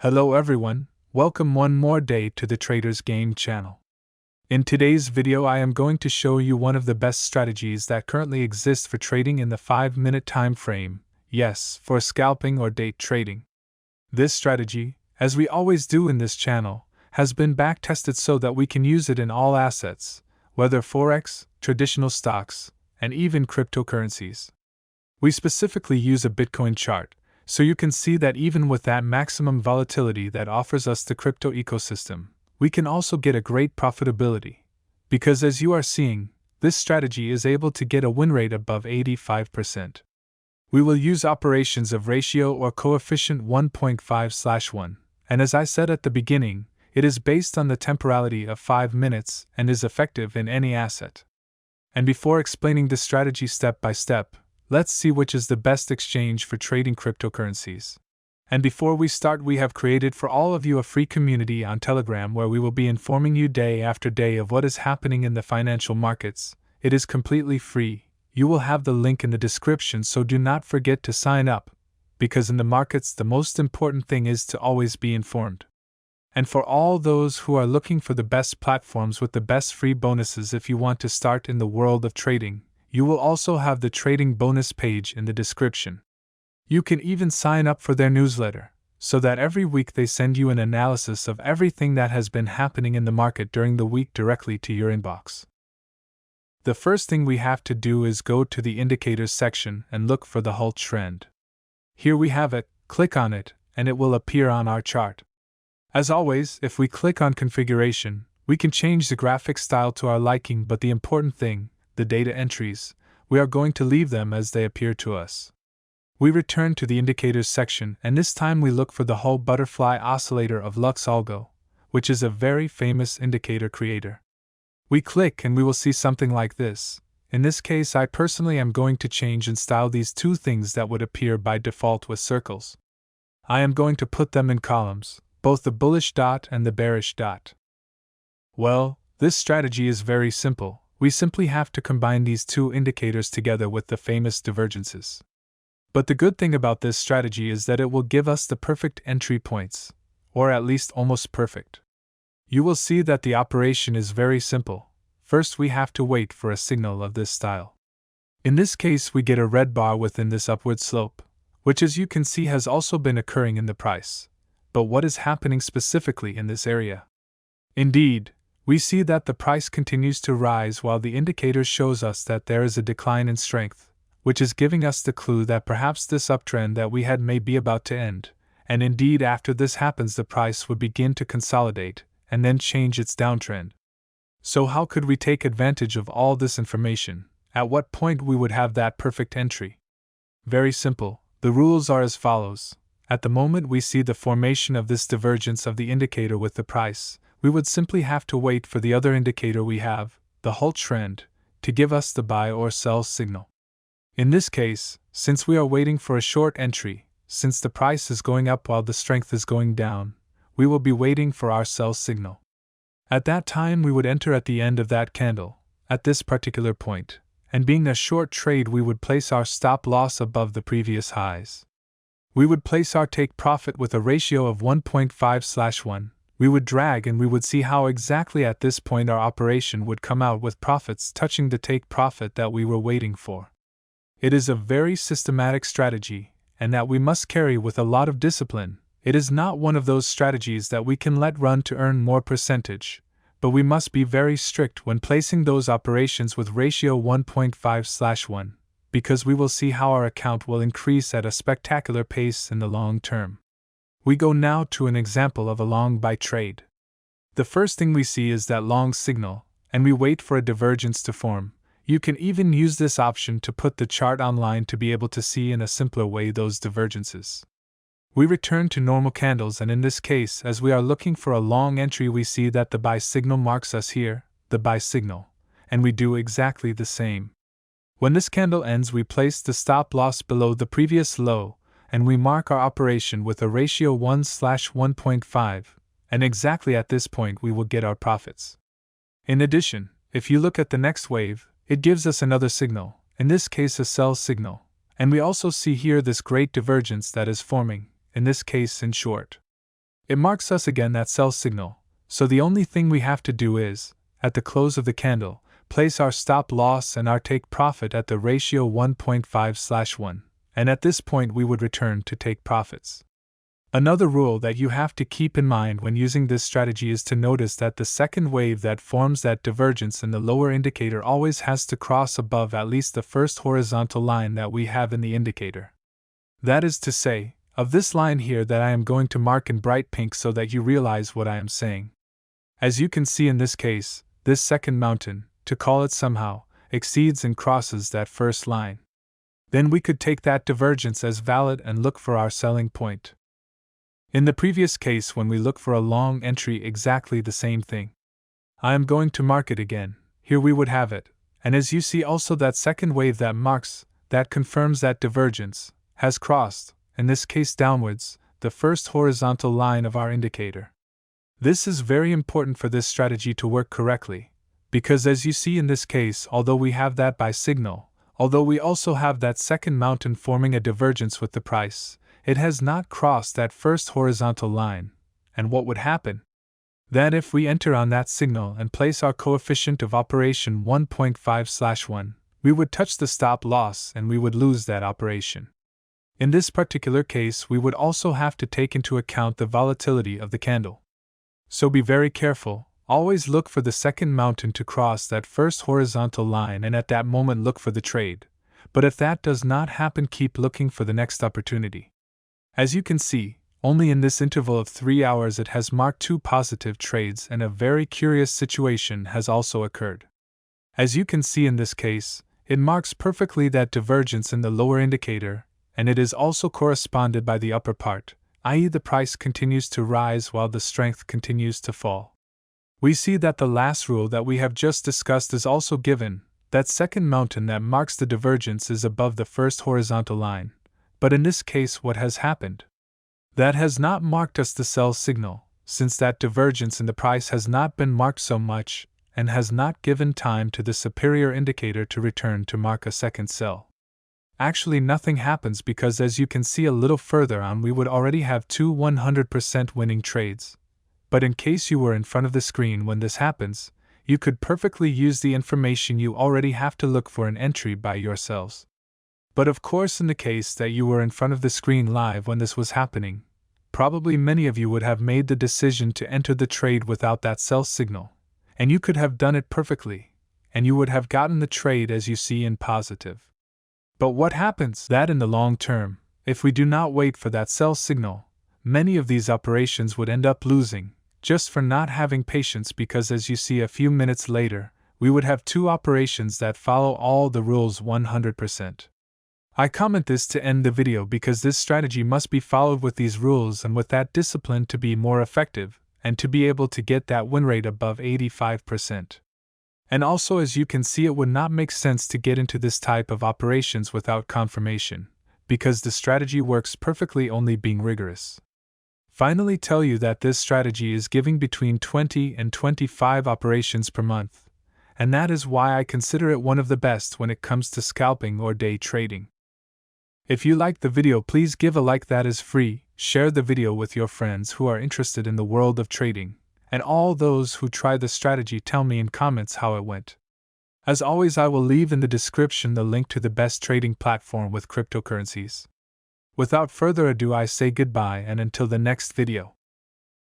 Hello everyone, welcome one more day to the Trader's Game channel. In today's video I am going to show you one of the best strategies that currently exist for trading in the 5-minute time frame, yes, for scalping or day trading. This strategy, as we always do in this channel, has been back-tested so that we can use it in all assets, whether forex, traditional stocks, and even cryptocurrencies. We specifically use a Bitcoin chart, so you can see that even with that maximum volatility that offers us the crypto ecosystem, we can also get a great profitability. Because as you are seeing, this strategy is able to get a win rate above 85%. We will use operations of ratio or coefficient 1.5/1, and as I said at the beginning, it is based on the temporality of 5 minutes and is effective in any asset. And before explaining this strategy step by step, let's see which is the best exchange for trading cryptocurrencies. And before we start, we have created for all of you a free community on Telegram where we will be informing you day after day of what is happening in the financial markets. It is completely free. You will have the link in the description, so do not forget to sign up, because in the markets the most important thing is to always be informed. And for all those who are looking for the best platforms with the best free bonuses if you want to start in the world of trading, you will also have the trading bonus page in the description. You can even sign up for their newsletter, so that every week they send you an analysis of everything that has been happening in the market during the week directly to your inbox. The first thing we have to do is go to the indicators section and look for the whole trend. Here we have it, click on it, and it will appear on our chart. As always, if we click on configuration, we can change the graphic style to our liking, but the important thing, the data entries, we are going to leave them as they appear to us. We return to the indicators section, and this time we look for the whole butterfly oscillator of Lux Algo, which is a very famous indicator creator. We click and we will see something like this. In this case, I personally am going to change and style these two things that would appear by default with circles. I am going to put them in columns, both the bullish dot and the bearish dot. Well, this strategy is very simple. We simply have to combine these two indicators together with the famous divergences. But the good thing about this strategy is that it will give us the perfect entry points, or at least almost perfect. You will see that the operation is very simple. First, we have to wait for a signal of this style. In this case, we get a red bar within this upward slope, which as you can see has also been occurring in the price. But what is happening specifically in this area? Indeed, we see that the price continues to rise while the indicator shows us that there is a decline in strength, which is giving us the clue that perhaps this uptrend that we had may be about to end, and indeed after this happens the price would begin to consolidate and then change its downtrend. So how could we take advantage of all this information? At what point we would have that perfect entry? Very simple, the rules are as follows. At the moment we see the formation of this divergence of the indicator with the price, we would simply have to wait for the other indicator we have, the whole trend, to give us the buy or sell signal. In this case, since we are waiting for a short entry, since the price is going up while the strength is going down, we will be waiting for our sell signal. At that time we would enter at the end of that candle, at this particular point, and being a short trade we would place our stop loss above the previous highs. We would place our take profit with a ratio of 1.5/1. We would drag and we would see how exactly at this point our operation would come out with profits touching the take profit that we were waiting for. It is a very systematic strategy, and that we must carry with a lot of discipline. It is not one of those strategies that we can let run to earn more percentage, but we must be very strict when placing those operations with ratio 1.5/1, because we will see how our account will increase at a spectacular pace in the long term. We go now to an example of a long buy trade. The first thing we see is that long signal, and we wait for a divergence to form. You can even use this option to put the chart online to be able to see in a simpler way those divergences. We return to normal candles, and in this case, as we are looking for a long entry, we see that the buy signal marks us here, the buy signal, and we do exactly the same. When this candle ends, we place the stop loss below the previous low, and we mark our operation with a ratio 1/1.5, and exactly at this point we will get our profits. In addition, if you look at the next wave, it gives us another signal, in this case a sell signal, and we also see here this great divergence that is forming, in this case in short. it marks us again that sell signal, so the only thing we have to do is, at the close of the candle, place our stop loss and our take profit at the ratio 1.5/1, and at this point we would return to take profits. Another rule that you have to keep in mind when using this strategy is to notice that the second wave that forms that divergence in the lower indicator always has to cross above at least the first horizontal line that we have in the indicator. That is to say, of this line here that I am going to mark in bright pink so that you realize what I am saying. As you can see in this case, this second mountain, to call it somehow, exceeds and crosses that first line. Then we could take that divergence as valid and look for our selling point. In the previous case, when we look for a long entry, exactly the same thing. I am going to mark it again. Here we would have it, and as you see also that second wave that marks, that confirms that divergence, has crossed, in this case downwards, the first horizontal line of our indicator. This is very important for this strategy to work correctly, because as you see in this case, although we have that buy signal, although we also have that second mountain forming a divergence with the price, it has not crossed that first horizontal line, and what would happen? That if we enter on that signal and place our coefficient of operation 1.5/1, we would touch the stop loss and we would lose that operation. In this particular case, we would also have to take into account the volatility of the candle. So be very careful, always look for the second mountain to cross that first horizontal line and at that moment look for the trade, but if that does not happen, keep looking for the next opportunity. As you can see, only in this interval of 3 hours it has marked 2 positive trades, and a very curious situation has also occurred. As you can see in this case, it marks perfectly that divergence in the lower indicator, and it is also corresponded by the upper part, i.e. the price continues to rise while the strength continues to fall. We see that the last rule that we have just discussed is also given, that second mountain that marks the divergence is above the first horizontal line. But in this case, what has happened? That has not marked us the sell signal, since that divergence in the price has not been marked so much, and has not given time to the superior indicator to return to mark a second sell. Actually, nothing happens because as you can see a little further on, we would already have 2 100% winning trades. But in case you were in front of the screen when this happens, you could perfectly use the information you already have to look for an entry by yourselves. But of course, in the case that you were in front of the screen live when this was happening, probably many of you would have made the decision to enter the trade without that sell signal, and you could have done it perfectly, and you would have gotten the trade as you see in positive. But what happens? That in the long term, if we do not wait for that sell signal, many of these operations would end up losing, just for not having patience, because as you see a few minutes later, we would have 2 operations that follow all the rules 100%. I comment this to end the video because this strategy must be followed with these rules and with that discipline to be more effective, and to be able to get that win rate above 85%. And also, as you can see, it would not make sense to get into this type of operations without confirmation, because the strategy works perfectly only being rigorous. Finally, tell you that this strategy is giving between 20 and 25 operations per month, and that is why I consider it one of the best when it comes to scalping or day trading. If you liked the video, please give a like, that is free, share the video with your friends who are interested in the world of trading, and all those who try the strategy, tell me in comments how it went. As always, I will leave in the description the link to the best trading platform with cryptocurrencies. Without further ado, I say goodbye and until the next video.